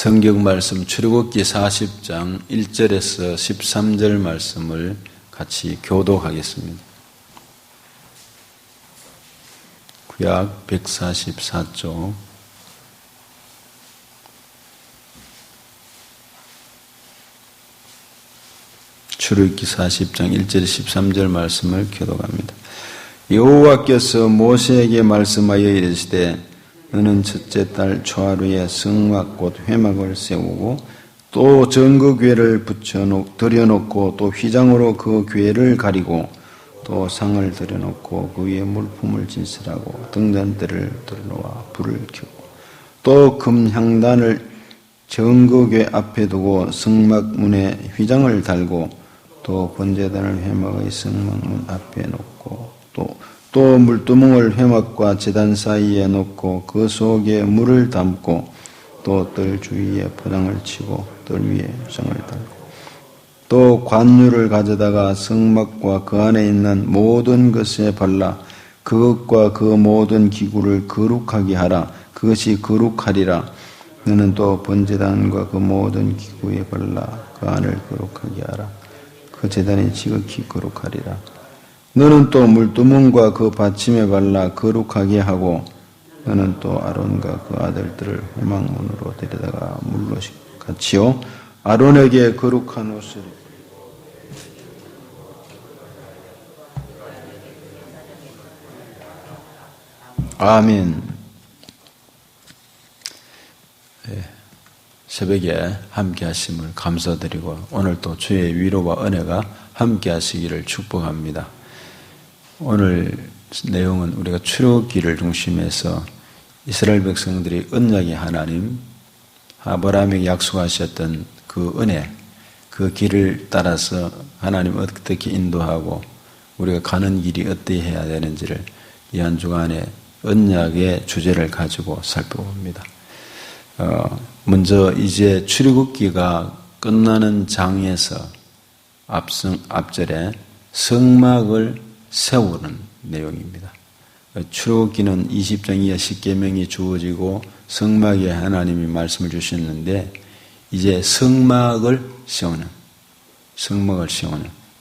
성경 말씀 출애굽기 40장 1절에서 13절 말씀을 같이 교독하겠습니다. 구약 144쪽 출애굽기 40장 1절 13절 말씀을 교독합니다. 여호와께서 모세에게 말씀하여 이르시되 너는 첫째 달 초하루에 성막 곧 회막을 세우고 또 전거궤를 들여놓고 또 휘장으로 그 궤를 가리고 또 상을 들여놓고 그 위에 물품을 진설하고 등잔대를 들어놓아 불을 켜고 또 금향단을 전거궤 앞에 두고 성막 문에 휘장을 달고 또 번제단을 회막의 성막문 앞에 놓고 또 물두멍을 회막과 제단 사이에 놓고 그 속에 물을 담고 또 뜰 주위에 포장을 치고 뜰 위에 휘장을 달고 또 관유를 가져다가 성막과 그 안에 있는 모든 것에 발라 그것과 그 모든 기구를 거룩하게 하라. 그것이 거룩하리라. 너는 또 번제단과 그 모든 기구에 발라 그 안을 거룩하게 하라. 그 제단이 지극히 거룩하리라. 너는 또 물두멍과 그 받침에 발라 거룩하게 하고 너는 또 아론과 그 아들들을 회막문으로 데려다가 물로 같이요 아론에게 거룩한 옷을 아멘. 네, 새벽에 함께 하심을 감사드리고 오늘 또 주의 위로와 은혜가 함께 하시기를 축복합니다. 오늘 내용은 우리가 출애굽기를 중심해서 이스라엘 백성들이 언약의 하나님, 아브라함에게 약속하셨던 그 은혜, 그 길을 따라서 하나님 어떻게 인도하고 우리가 가는 길이 어떻게 해야 되는지를 이 한 주간에 언약의 주제를 가지고 살펴봅니다. 먼저 이제 출애굽기가 끝나는 장에서 앞절에 성막을 세우는 내용입니다. 출애굽기는 20장 이하 10계명이 주어지고 성막에 하나님이 말씀을 주셨는데 이제 성막을 세우는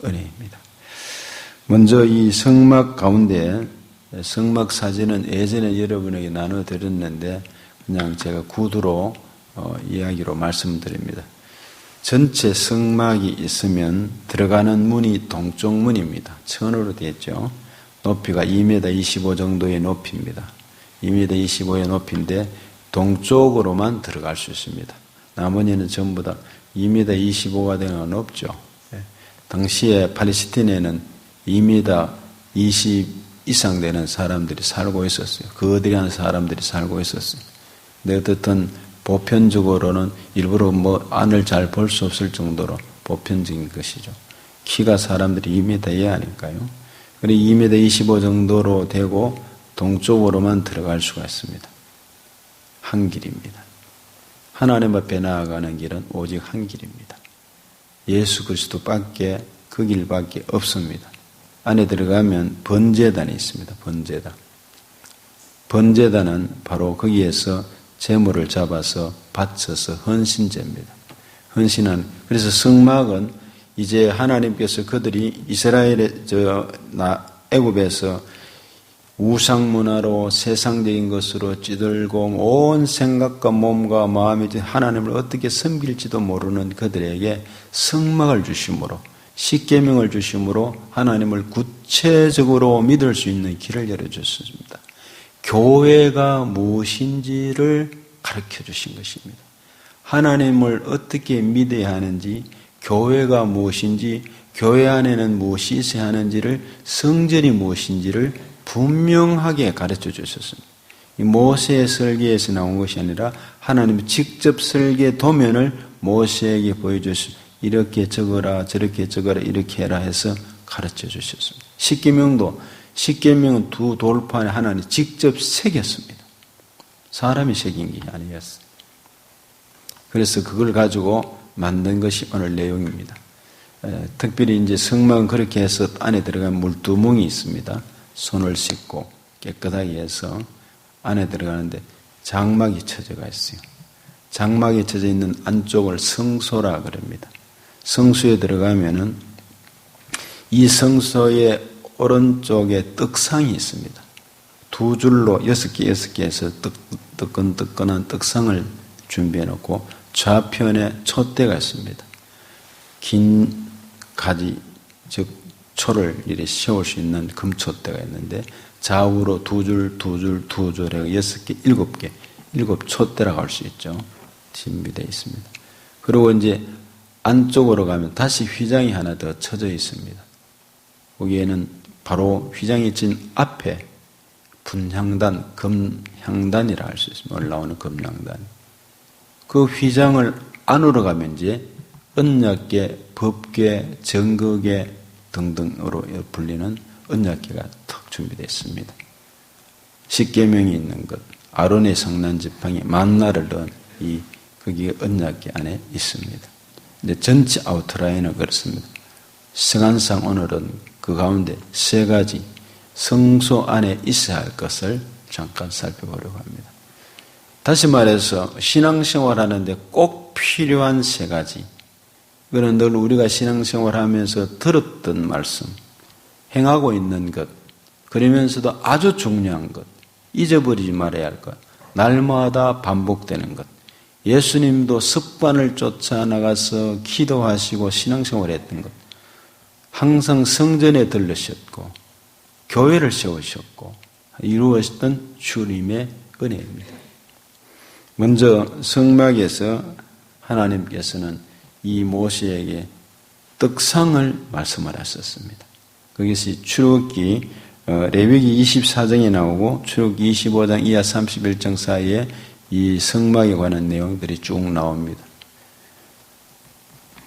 은혜입니다. 먼저 이 성막 가운데 성막 사진은 예전에 여러분에게 나눠드렸는데 그냥 제가 구두로 이야기로 말씀드립니다. 전체 성막이 있으면 들어가는 문이 동쪽 문입니다. 천으로 되어 있죠. 높이가 2m 25 정도의 높이입니다. 2m 25의 높이인데 동쪽으로만 들어갈 수 있습니다. 나머지는 전부 다 2m 25가 되는 건 없죠. 당시에 팔레스타인에는 2m 20 이상 되는 사람들이 살고 있었어요. 거대한 사람들이 살고 있었어요. 근데 어떻든 보편적으로는 일부러 안을 잘 볼 수 없을 정도로 보편적인 것이죠. 키가 사람들이 2m 이하니까요. 그리고 2m 25 정도로 되고 동쪽으로만 들어갈 수가 있습니다. 한 길입니다. 하나님 앞에 나아가는 길은 오직 한 길입니다. 예수 그리스도밖에 그 길밖에 없습니다. 안에 들어가면 번제단이 있습니다. 번제단은 바로 거기에서 제물을 잡아서 바쳐서 헌신제입니다. 그래서 성막은 이제 하나님께서 그들이 애굽에서 우상 문화로 세상적인 것으로 찌들고 온 생각과 몸과 마음이 하나님을 어떻게 섬길지도 모르는 그들에게 성막을 주심으로 십계명을 주심으로 하나님을 구체적으로 믿을 수 있는 길을 열어주셨습니다. 교회가 무엇인지를 가르쳐 주신 것입니다. 하나님을 어떻게 믿어야 하는지, 교회가 무엇인지, 교회 안에는 무엇이 있어야 하는지를, 성전이 무엇인지를 분명하게 가르쳐 주셨습니다. 이 모세의 설계에서 나온 것이 아니라 하나님의 직접 설계 도면을 모세에게 보여주셨습니다. 이렇게 적어라, 저렇게 적어라, 이렇게 해라 해서 가르쳐 주셨습니다. 십계명은 두 돌판에 하나님 직접 새겼습니다. 사람이 새긴 게 아니었어요. 그래서 그걸 가지고 만든 것이 오늘 내용입니다. 특별히 이제 성막은 그렇게 해서 안에 들어가면 물두멍이 있습니다. 손을 씻고 깨끗하게 해서 안에 들어가는데 장막이 쳐져가 있어요. 장막에 쳐져 있는 안쪽을 성소라 그럽니다. 성소에 들어가면은 이 성소의 오른쪽에 떡상이 있습니다. 두 줄로 6개, 6개 해서 뜨끈뜨끈한 떡상을 준비해 놓고 좌편에 촛대가 있습니다. 긴 가지, 즉 초를 이렇게 세울 수 있는 금촛대가 있는데 좌우로 두 줄, 두 줄, 두 줄 해서 6개, 7개, 7촛대라고 할 수 있죠. 준비되어 있습니다. 그리고 이제 안쪽으로 가면 다시 휘장이 하나 더 쳐져 있습니다. 거기에는 바로 휘장이 진 앞에 분향단, 금향단이라 할 수 있습니다. 올라오는 금향단. 그 휘장을 안으로 가면 이제 언약궤, 법궤, 정거궤 등등으로 불리는 언약궤가 턱 준비되어 있습니다. 십계명이 있는 것, 아론의 성난 지팡이, 만나를 넣은 거기 언약궤 안에 있습니다. 이제 전체 아우트라인은 그렇습니다. 시간상 오늘은 그 가운데 세 가지 성소 안에 있어야 할 것을 잠깐 살펴보려고 합니다. 다시 말해서 신앙생활 하는데 꼭 필요한 세 가지. 이거는 늘 우리가 신앙생활 하면서 들었던 말씀, 행하고 있는 것, 그러면서도 아주 중요한 것, 잊어버리지 말아야 할 것, 날마다 반복되는 것. 예수님도 습관을 쫓아 나가서 기도하시고 신앙생활 했던 것. 항상 성전에 들르셨고, 교회를 세우셨고, 이루었던 주님의 은혜입니다. 먼저 성막에서 하나님께서는 이 모세에게 떡상을 말씀을 하셨습니다. 그것이 출애굽기 레위기 24장에 나오고 출애굽기 25장 이하 31장 사이에 이 성막에 관한 내용들이 쭉 나옵니다.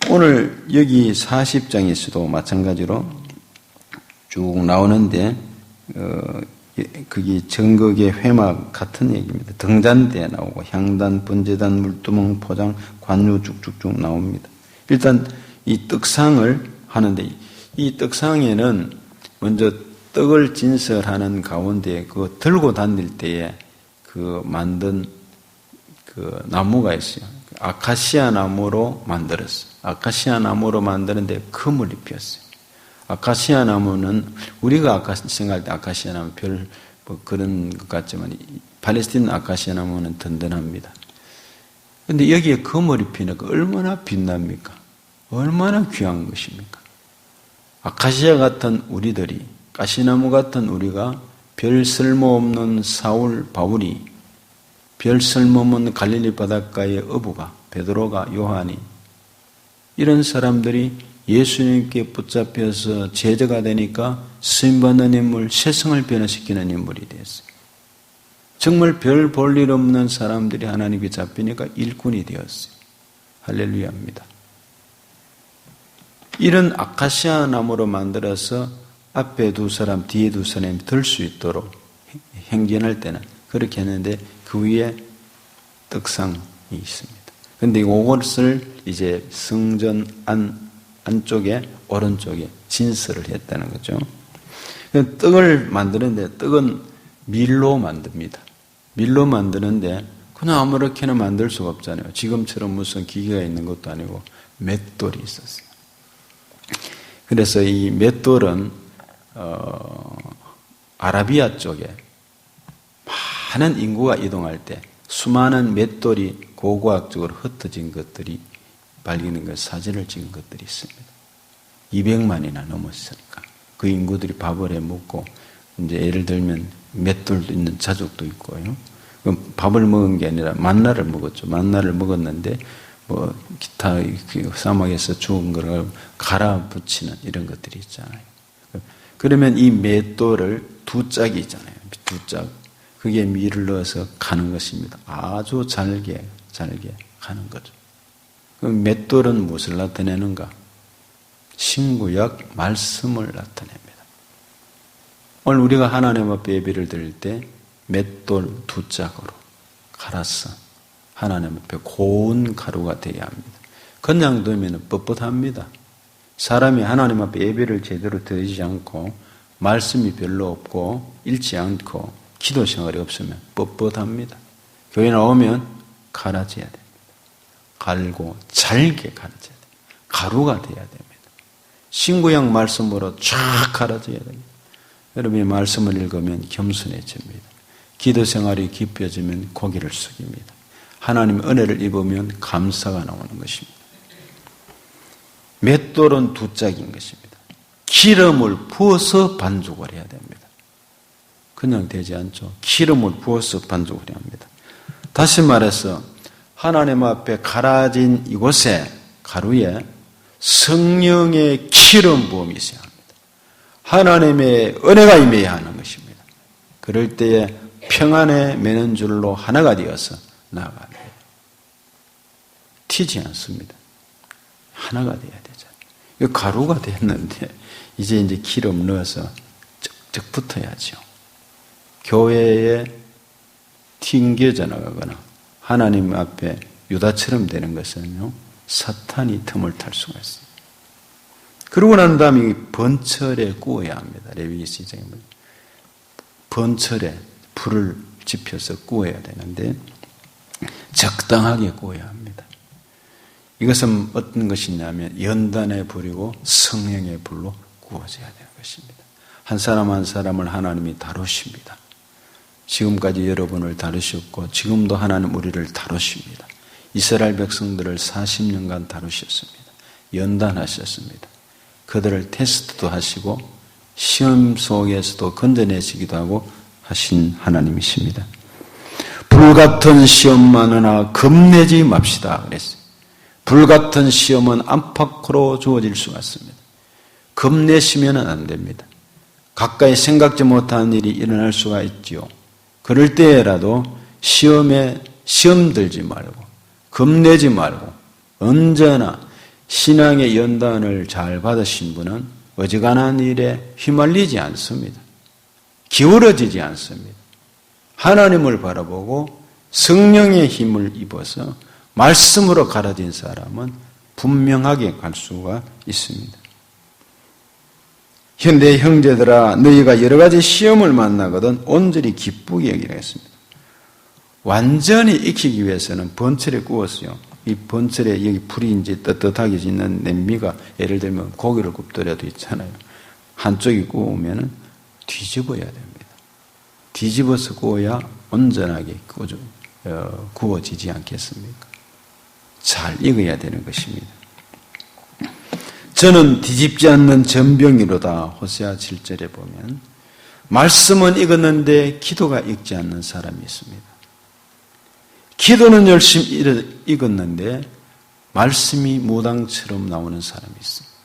오늘 여기 40장에서도 마찬가지로 쭉 나오는데 그게 정거의 회막 같은 얘기입니다. 등잔대 나오고 향단, 번제단, 물두멍, 포장, 관유 쭉쭉쭉 나옵니다. 일단 이 떡상을 하는데 이 떡상에는 먼저 떡을 진설하는 가운데 그 들고 다닐 때에 그 만든 그 나무가 있어요. 아카시아 나무로 만들었어요. 아카시아 나무로 만드는데 금을 입혔어요. 아카시아 나무는 우리가 생각할 때 아카시아 나무 별 뭐 그런 것 같지만 팔레스틴 아카시아 나무는 든든합니다. 그런데 여기에 금을 입히니까 얼마나 빛납니까? 얼마나 귀한 것입니까? 아카시아 같은 우리들이, 가시나무 같은 우리가 별 쓸모없는 사울, 바울이, 별 쓸모없는 갈릴리 바닷가의 어부가, 베드로가, 요한이, 이런 사람들이 예수님께 붙잡혀서 제자가 되니까 쓰임받는 인물, 세상을 변화시키는 인물이 됐어요. 정말 별 볼 일 없는 사람들이 하나님께 잡히니까 일꾼이 되었어요. 할렐루야입니다. 이런 아카시아 나무로 만들어서 앞에 두 사람, 뒤에 두 사람이 들 수 있도록 행진할 때는 그렇게 했는데 그 위에 떡상이 있습니다. 그런데 이것을 이제 성전 안쪽에 오른쪽에 진설을 했다는 거죠. 떡을 만드는데 떡은 밀로 만듭니다. 밀로 만드는데 그냥 아무렇게나 만들 수가 없잖아요. 지금처럼 무슨 기계가 있는 것도 아니고 맷돌이 있었어요. 그래서 이 맷돌은 아라비아 쪽에 많은 인구가 이동할 때 수많은 맷돌이 고고학적으로 흩어진 것들이 발견된 것, 사진을 찍은 것들이 있습니다. 200만이나 넘었으니까 그 인구들이 밥을 해 먹고 이제 예를 들면 맷돌도 있는 자족도 있고요. 밥을 먹은 게 아니라 만나를 먹었죠. 만나를 먹었는데 뭐 기타 사막에서 죽은 거를 갈아 붙이는 이런 것들이 있잖아요. 그러면 이 맷돌을 두 짝이 있잖아요. 두 짝. 그게 밀을 넣어서 가는 것입니다. 아주 잘게 가는 거죠. 그럼 맷돌은 무엇을 나타내는가? 신구약 말씀을 나타냅니다. 오늘 우리가 하나님 앞에 예배를 드릴 때 맷돌 두 짝으로 갈아서 하나님 앞에 고운 가루가 되어야 합니다. 그냥 두면 뻣뻣합니다. 사람이 하나님 앞에 예배를 제대로 드리지 않고 말씀이 별로 없고 읽지 않고 기도 생활이 없으면 뻣뻣합니다. 교회 나오면 갈아져야 됩니다. 갈고 잘게 가르쳐야 돼요. 가루가 돼야 됩니다. 신구약 말씀으로 쫙 갈아져야 됩니다. 여러분이 말씀을 읽으면 겸손해집니다. 기도 생활이 깊어지면 고개를 숙입니다. 하나님 은혜를 입으면 감사가 나오는 것입니다. 맷돌은 두 짝인 것입니다. 기름을 부어서 반죽을 해야 됩니다. 그냥 되지 않죠. 기름을 부어서 반죽을 해야 합니다. 다시 말해서 하나님 앞에 갈아진 이곳에 가루에 성령의 기름 부음이 있어야 합니다. 하나님의 은혜가 임해야 하는 것입니다. 그럴 때에 평안에 매는 줄로 하나가 되어서 나아가야 돼요. 튀지 않습니다. 하나가 돼야 되잖아요. 이거 가루가 됐는데 이제 기름 넣어서 쩍쩍 붙어야죠. 교회에 튕겨져 나가거나 하나님 앞에 유다처럼 되는 것은요, 사탄이 틈을 탈 수가 있어요. 그러고 난 다음에 번철에 구워야 합니다. 레위기서 2장에 번철에 불을 지펴서 구워야 되는데 적당하게 구워야 합니다. 이것은 어떤 것이냐면 연단의 불이고 성령의 불로 구워져야 되는 것입니다. 한 사람 한 사람을 하나님이 다루십니다. 지금까지 여러분을 다루셨고 지금도 하나님 우리를 다루십니다. 이스라엘 백성들을 40년간 다루셨습니다. 연단하셨습니다. 그들을 테스트도 하시고 시험 속에서도 건져내시기도 하고 하신 하나님이십니다. 불같은 시험 많으나 겁내지 맙시다 그랬어요. 불같은 시험은 안팎으로 주어질 수가 있습니다. 겁내시면 안 됩니다. 가까이 생각지 못한 일이 일어날 수가 있지요. 그럴 때라도 시험에 시험 들지 말고 겁내지 말고 언제나 신앙의 연단을 잘 받으신 분은 어지간한 일에 휘말리지 않습니다. 기울어지지 않습니다. 하나님을 바라보고 성령의 힘을 입어서 말씀으로 갈아진 사람은 분명하게 갈 수가 있습니다. 현대 형제들아 너희가 여러 가지 시험을 만나거든 온전히 기쁘게 여기라 했습니다. 완전히 익히기 위해서는 번철에 구웠어요. 이 번철에 여기 불이 이제 떳떳하게 짓는 냄비가 예를 들면 고기를 굽더라도 있잖아요. 한쪽이 구우면 뒤집어야 됩니다. 뒤집어서 구워야 온전하게 구워지지 않겠습니까? 잘 익어야 되는 것입니다. 저는 뒤집지 않는 전병이로다. 호세아 7절에 보면 말씀은 익었는데 기도가 익지 않는 사람이 있습니다. 기도는 열심히 익었는데 말씀이 무당처럼 나오는 사람이 있습니다.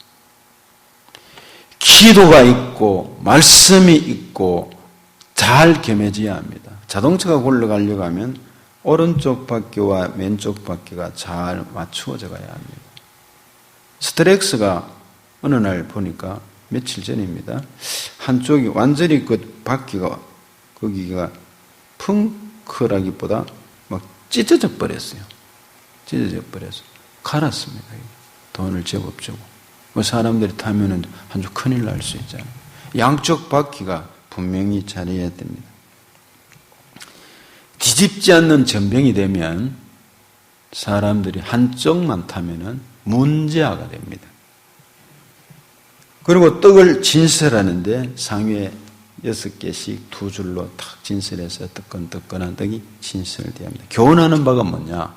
기도가 있고 말씀이 있고 잘 겸해져야 합니다. 자동차가 굴러가려고 하면 오른쪽 바퀴와 왼쪽 바퀴가 잘 맞추어져 가야 합니다. 스트렉스가 어느 날 보니까 며칠 전입니다. 한쪽이 완전히 그 바퀴가 거기가 펑크라기보다 막 찢어져 버렸어요. 찢어져 버려서 갈았습니다. 돈을 제법 주고. 사람들이 타면은 아주 큰일 날 수 있잖아요. 양쪽 바퀴가 분명히 잘해야 됩니다. 뒤집지 않는 전병이 되면 사람들이 한쪽만 타면은 문제아가 됩니다. 그리고 떡을 진설하는데 상위에 6개씩 두 줄로 탁 진설해서 뜨끈뜨끈한 떡이 진설되어야 합니다. 교훈하는 바가 뭐냐?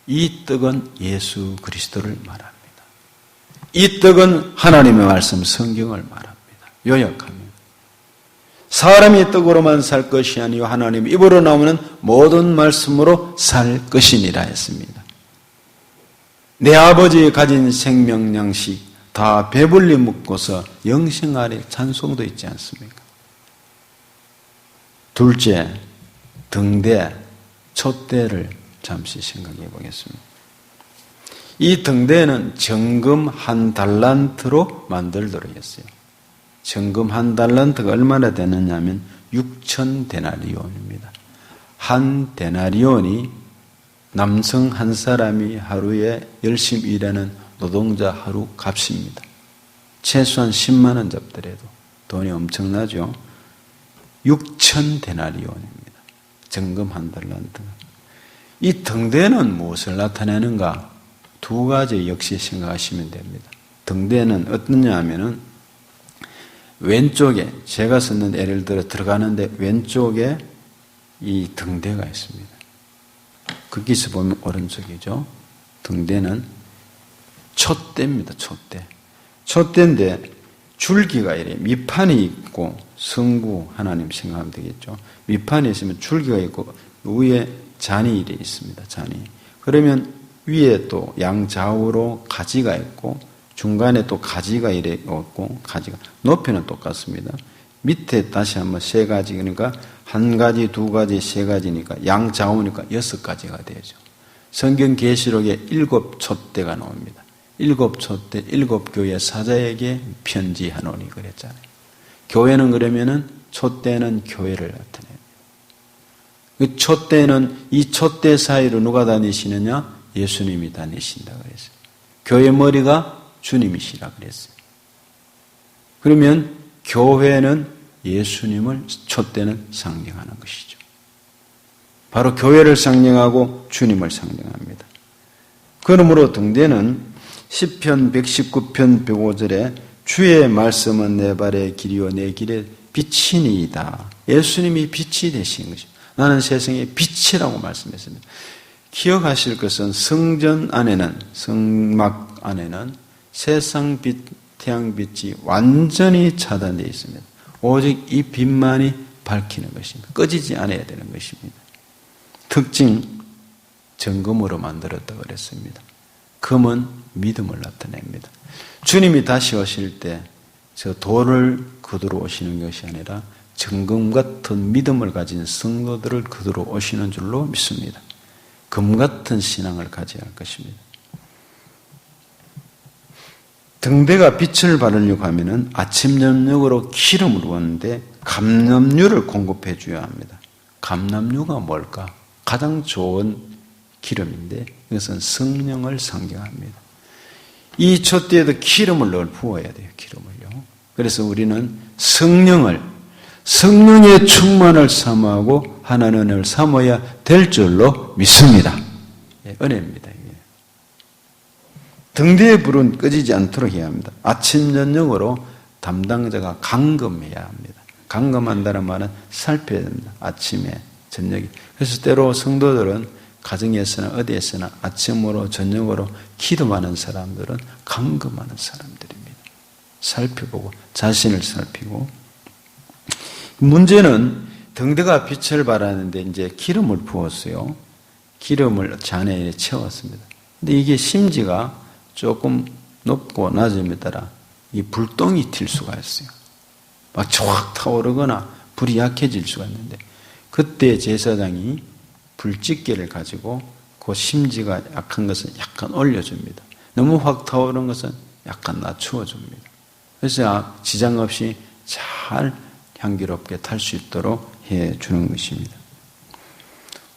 이 떡은 예수 그리스도를 말합니다. 이 떡은 하나님의 말씀 성경을 말합니다. 요약합니다. 사람이 떡으로만 살 것이 아니요 하나님 입으로 나오는 모든 말씀으로 살 것이니라 했습니다. 내 아버지의 가진 생명 양식 다 배불리 묻고서 영생 아래 찬송도 있지 않습니까? 둘째, 등대, 촛대를 잠시 생각해 보겠습니다. 이 등대는 정금 1달란트로 만들도록 했어요. 정금 1달란트가 얼마나 되느냐 하면 6,000데나리온입니다. 한 데나리온이 남성 한 사람이 하루에 열심히 일하는 노동자 하루 값입니다. 최소한 10만 원 잡더라도 돈이 엄청나죠. 6,000데나리온입니다. 정금 1달란트가. 이 등대는 무엇을 나타내는가? 두 가지 역시 생각하시면 됩니다. 등대는 어떠냐 하면은 왼쪽에, 제가 썼는 예를 들어 들어가는데 왼쪽에 이 등대가 있습니다. 거기서 보면 오른쪽이죠. 등대는 촛대입니다. 촛대. 촛대인데 줄기가 이래 밑판이 있고 성부 하나님 생각하면 되겠죠. 밑판이 있으면 줄기가 있고 위에 잔이 이래 있습니다. 잔이. 그러면 위에 또 양좌우로 가지가 있고 중간에 또 가지가 이래 있고 가지가 높이는 똑같습니다. 밑에 다시 한번 세 가지 그러니까 한 가지, 두 가지, 세 가지니까 양좌우니까 6가지가 되죠. 성경 계시록에 7 촛대가 나옵니다. 7 촛대, 7 교회 사자에게 편지하노니 그랬잖아요. 교회는 그러면은 촛대는 교회를 나타내요. 그 촛대는 이 촛대 사이로 누가 다니시느냐? 예수님이 다니신다 그랬어요. 교회 머리가 주님이시라 그랬어요. 그러면 교회는 예수님을 촛대는 상징하는 것이죠. 바로 교회를 상징하고 주님을 상징합니다. 그러므로 등대는 시편 119편 105절에 주의 말씀은 내 발의 길이요 내 길의 빛이니이다. 예수님이 빛이 되신 것입니다. 나는 세상의 빛이라고 말씀했습니다. 기억하실 것은 성전 안에는 성막 안에는 세상 빛, 태양빛이 완전히 차단되어 있습니다. 오직 이 빛만이 밝히는 것입니다. 꺼지지 않아야 되는 것입니다. 특징, 정금으로 만들었다고 그랬습니다. 금은 믿음을 나타냅니다. 주님이 다시 오실 때 저 돌을 거두러 오시는 것이 아니라 정금 같은 믿음을 가진 성도들을 거두러 오시는 줄로 믿습니다. 금 같은 신앙을 가져야 할 것입니다. 등대가 빛을 발하려고 하면은 아침 저녁으로 기름을 부었는데 감람유를 공급해 줘야 합니다. 감람유가 뭘까? 가장 좋은 기름인데 이것은 성령을 상징합니다. 이 촛대에도 기름을 늘 부어야 돼요. 기름을요. 그래서 우리는 성령의 충만을 삼하고 하나님 은혜를 삼아야 될 줄로 믿습니다. 은혜입니다. 등대의 불은 꺼지지 않도록 해야 합니다. 아침 저녁으로 담당자가 감금해야 합니다. 감금한다는 말은 살펴야 됩니다. 아침에 저녁에. 그래서 때로 성도들은 가정에서나 어디에서나 아침으로 저녁으로 기도하는 사람들은 감금하는 사람들입니다. 살펴보고 자신을 살피고 문제는 등대가 빛을 발하는데 이제 기름을 부었어요. 기름을 잔에 채웠습니다. 근데 이게 심지가 조금 높고 낮음에 따라 이 불똥이 튈 수가 있어요. 막 쫙 타오르거나 불이 약해질 수가 있는데 그때 제사장이 불집게를 가지고 그 심지가 약한 것은 약간 올려줍니다. 너무 확 타오르는 것은 약간 낮추어줍니다. 그래서 지장 없이 잘 향기롭게 탈 수 있도록 해주는 것입니다.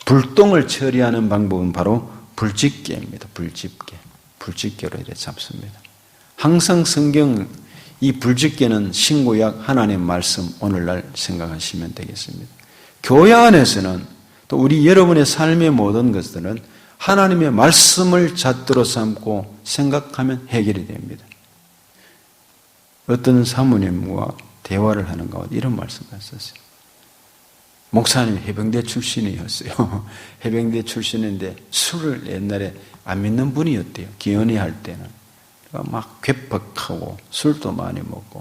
불똥을 처리하는 방법은 바로 불집게입니다. 불집게로 이렇게 잡습니다. 항상 성경 이 불집게는 신구약 하나님의 말씀 오늘날 생각하시면 되겠습니다. 교회 안에서는 또 우리 여러분의 삶의 모든 것들은 하나님의 말씀을 잣대로 삼고 생각하면 해결이 됩니다. 어떤 사모님과 대화를 하는 가운데 이런 말씀을 했었어요. 목사님 해병대 출신이었어요. 해병대 출신인데 술을 옛날에 안 믿는 분이었대요. 기연이 할 때는. 막 괴팍하고 술도 많이 먹고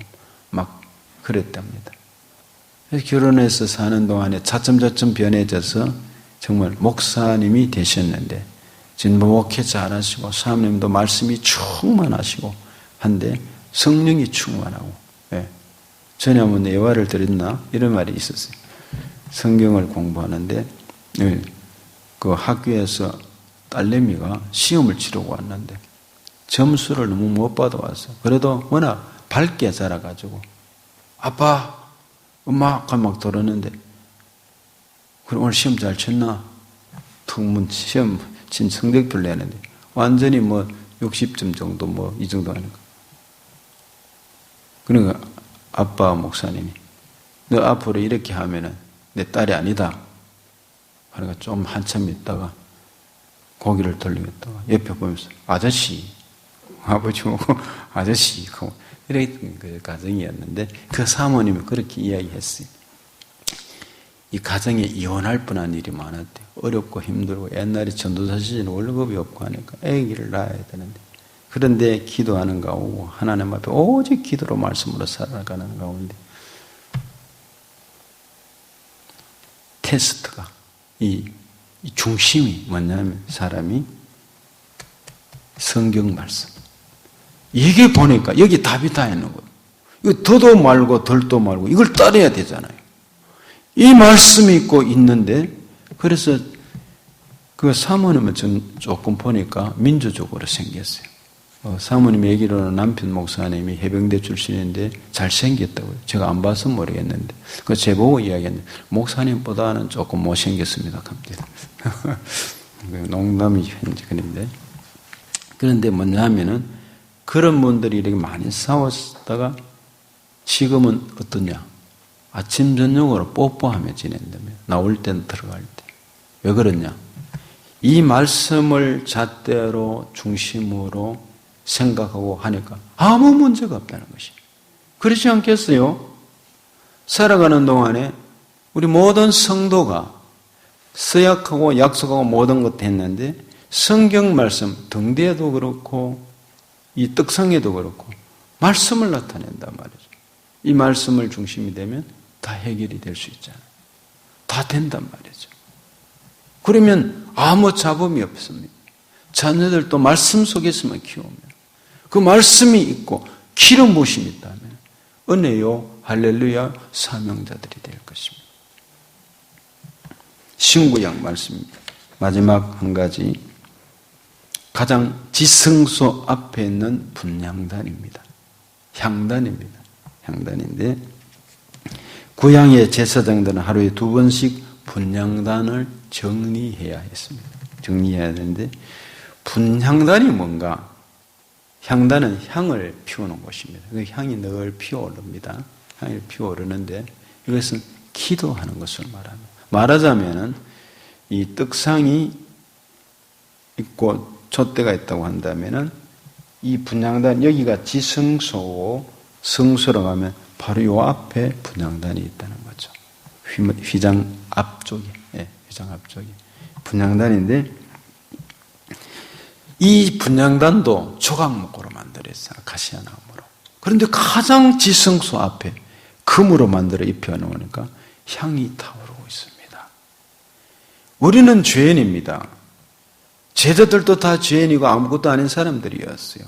막 그랬답니다. 그래서 결혼해서 사는 동안에 차츰차츰 변해져서 정말 목사님이 되셨는데 진보 목회 잘하시고 사모님도 말씀이 충만하시고 한데 성령이 충만하고 전에 한번 예화를 드렸나? 이런 말이 있었어요. 성경을 공부하는데 그 학교에서 딸내미가 시험을 치르고 왔는데 점수를 너무 못 받아왔어. 그래도 워낙 밝게 자라가지고 아빠, 엄마 막 들었는데 그럼 오늘 시험 잘 쳤나? 턱문 시험 친 성적표를 내는데 완전히 60점 정도 이 정도 하는 거. 그러니까 아빠 목사님이 너 앞으로 이렇게 하면은 내 딸이 아니다. 그러니까 좀 한참 있다가 고개를 돌리겠다가 옆에 보면서 아저씨, 아버지 보고 아저씨 하고 이랬던 그 가정이었는데 그 사모님이 그렇게 이야기했어요. 이 가정에 이혼할 뻔한 일이 많았대요. 어렵고 힘들고 옛날에 전도사 시절에 월급이 없고 하니까 아기를 낳아야 되는데 그런데 기도하는 가운데 하나님 앞에 오직 기도로 말씀으로 살아가는 가운데 테스트가 이 중심이 뭐냐면 사람이 성경 말씀 이게 보니까 여기 답이 다 있는 거예요. 이거 더도 말고 덜도 말고 이걸 따라야 되잖아요. 이 말씀이 있고 있는데 그래서 그 사모님은 조금 보니까 민주적으로 생겼어요. 사모님 얘기로는 남편 목사님이 해병대 출신인데 잘생겼다고요. 제가 안 봐서 모르겠는데 그 제보고 이야기했는데 목사님보다는 조금 못생겼습니다. 갑니다. 농담이 그런데 그런데 뭐냐 하면은 그런 분들이 이렇게 많이 싸웠다가 지금은 어떠냐? 아침 저녁으로 뽀뽀하며 지낸다며 나올 때는 들어갈 때. 왜 그러냐? 이 말씀을 잣대로 중심으로 생각하고 하니까 아무 문제가 없다는 것이. 그렇지 않겠어요? 살아가는 동안에 우리 모든 성도가 서약하고 약속하고 모든 것 했는데 성경 말씀 등대에도 그렇고 이 떡상에도 그렇고 말씀을 나타낸단 말이죠. 이 말씀을 중심이 되면 다 해결이 될 수 있잖아요. 다 된단 말이죠. 그러면 아무 잡음이 없습니다. 자녀들도 말씀 속에서만 키우면 그 말씀이 있고 기름 부심이 있다면 은혜요 할렐루야 사명자들이 될 것입니다. 신구약 말씀입니다. 마지막 한 가지 가장 지성소 앞에 있는 분향단입니다. 향단입니다. 향단인데 구약의 제사장들은 하루에 2번씩 분향단을 정리해야 했습니다. 정리해야 되는데 분향단이 뭔가? 향단은 향을 피우는 곳입니다. 그 향이 늘 피어오릅니다. 향이 피어오르는데 이것은 기도하는 것을 말합니다. 말하자면은 이 떡상이 있고 촛대가 있다고 한다면은 이 분향단 여기가 지성소고 성소로 가면 바로 요 앞에 분향단이 있다는 거죠. 휘장 앞쪽에, 휘장 앞쪽에 분향단인데 이 분향단도 조각목으로 만들었어요. 아카시아 나무로. 그런데 가장 지성소 앞에 금으로 만들어 입혀 놓으니까 향이 타오르고 있습니다. 우리는 죄인입니다. 제자들도 다 죄인이고 아무것도 아닌 사람들이었어요.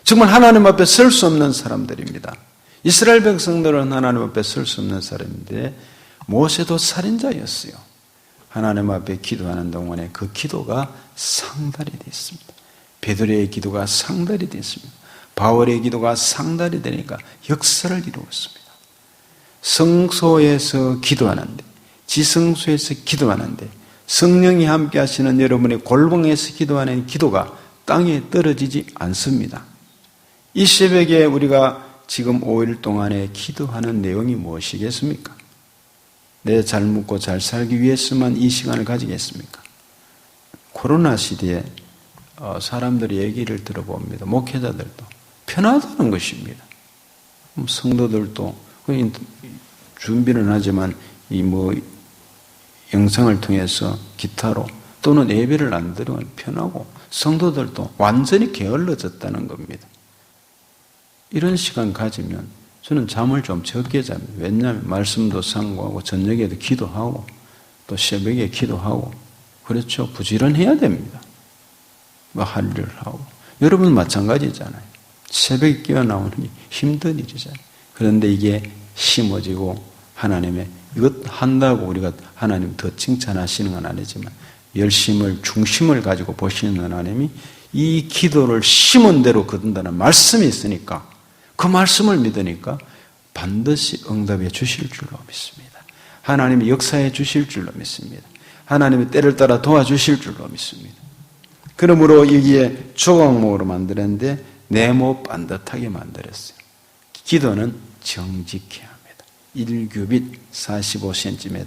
정말 하나님 앞에 설 수 없는 사람들입니다. 이스라엘 백성들은 하나님 앞에 설 수 없는 사람인데 모세도 살인자였어요. 하나님 앞에 기도하는 동안에 그 기도가 상달이 됐습니다. 베드로의 기도가 상달이 됐습니다. 바울의 기도가 상달이 되니까 역사를 이루었습니다. 성소에서 기도하는데 지성소에서 기도하는데 성령이 함께 하시는 여러분의 골방에서 기도하는 기도가 땅에 떨어지지 않습니다. 이 새벽에 우리가 지금 5일 동안에 기도하는 내용이 무엇이겠습니까? 내 잘 묵고 잘 살기 위해서만 이 시간을 가지겠습니까? 코로나 시대에 사람들의 얘기를 들어봅니다. 목회자들도 편하다는 것입니다. 성도들도 준비는 하지만 영상을 통해서 기타로 또는 예배를 안 드리면 편하고 성도들도 완전히 게을러졌다는 겁니다. 이런 시간 가지면 저는 잠을 좀 적게 잡니다. 왜냐하면 말씀도 상고하고 저녁에도 기도하고 또 새벽에 기도하고 그렇죠. 부지런해야 됩니다. 할 일을 하고 여러분 마찬가지잖아요. 새벽에 깨어나오는 힘든 일이잖아요. 그런데 이게 심어지고 하나님의 이것 한다고 우리가 하나님 더 칭찬하시는 건 아니지만 열심을 중심을 가지고 보시는 하나님이 이 기도를 심은 대로 거둔다는 말씀이 있으니까 그 말씀을 믿으니까 반드시 응답해 주실 줄로 믿습니다. 하나님이 역사해 주실 줄로 믿습니다. 하나님이 때를 따라 도와주실 줄로 믿습니다. 그러므로 여기에 조각목으로 만들었는데 네모 반듯하게 만들었어요. 기도는 정직해야 합니다. 1규빗 45cm,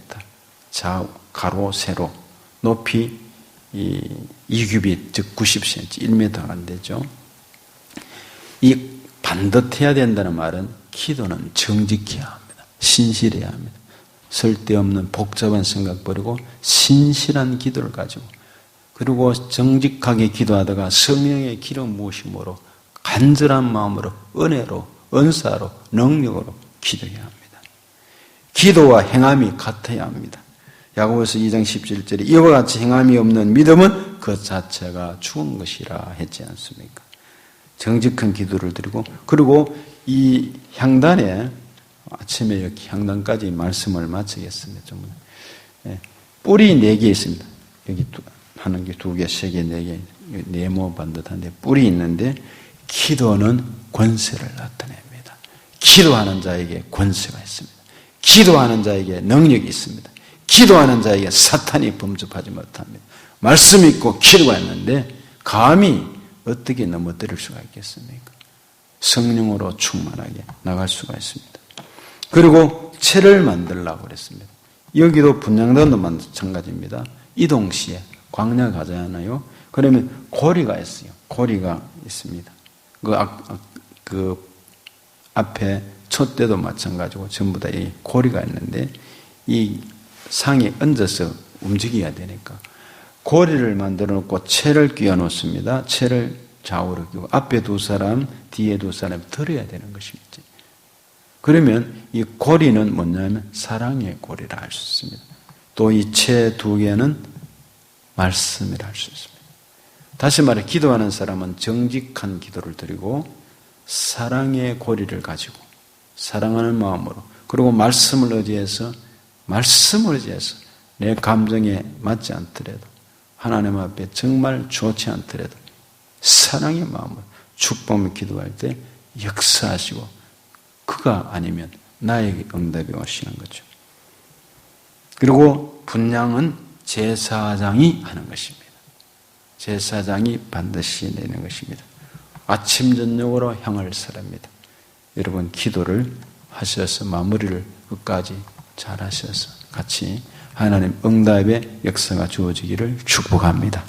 좌우, 가로, 세로, 높이 이 2규빗, 즉 90cm, 1m가 안 되죠. 이 반듯해야 된다는 말은 기도는 정직해야 합니다. 신실해야 합니다. 쓸데없는 복잡한 생각 버리고 신실한 기도를 가지고, 그리고 정직하게 기도하다가 성령의 기름 부으심으로 간절한 마음으로 은혜로, 은사로, 능력으로 기도해야 합니다. 기도와 행함이 같아야 합니다. 야고보서 2장 17절에 이와 같이 행함이 없는 믿음은 그 자체가 죽은 것이라 했지 않습니까? 정직한 기도를 드리고, 그리고 이 향단에 아침에 여기 향단까지 말씀을 마치겠습니다. 뿔이 4개 있습니다. 여기 하는 게 2개, 3개, 4개, 네모 반듯한데 뿔이 있는데, 기도는 권세를 나타냅니다. 기도하는 자에게 권세가 있습니다. 기도하는 자에게 능력이 있습니다. 기도하는 자에게 사탄이 범접하지 못합니다. 말씀 있고 기도가 있는데 감히 어떻게 넘어뜨릴 수가 있겠습니까? 성령으로 충만하게 나갈 수가 있습니다. 그리고 채를 만들려고 그랬습니다. 여기도 분향단도 마찬가지입니다. 이동 시에 광야 가잖아요. 그러면 고리가 있어요. 고리가 있습니다. 그 앞에 촛대도 마찬가지고 전부 다 이 고리가 있는데, 이 상에 얹어서 움직여야 되니까 고리를 만들어 놓고 채를 끼워 놓습니다. 채를 좌우로 끼고 앞에 2사람, 뒤에 2사람이 들어야 되는 것이죠. 그러면 이 고리는 뭐냐면 사랑의 고리라 할 수 있습니다. 또 이 채 2개는 말씀이라 할 수 있습니다. 다시 말해 기도하는 사람은 정직한 기도를 드리고 사랑의 고리를 가지고 사랑하는 마음으로, 그리고 말씀을 의지해서 내 감정에 맞지 않더라도, 하나님 앞에 정말 좋지 않더라도 사랑의 마음으로 축복을 기도할 때 역사하시고, 그가 아니면 나에게 응답이 오시는 거죠. 그리고 분향은 제사장이 하는 것입니다. 제사장이 반드시 내는 것입니다. 아침 저녁으로 향할 사람입니다. 여러분 기도를 하셔서 마무리를 끝까지 잘 하셔서 같이 하나님 응답의 역사가 주어지기를 축복합니다.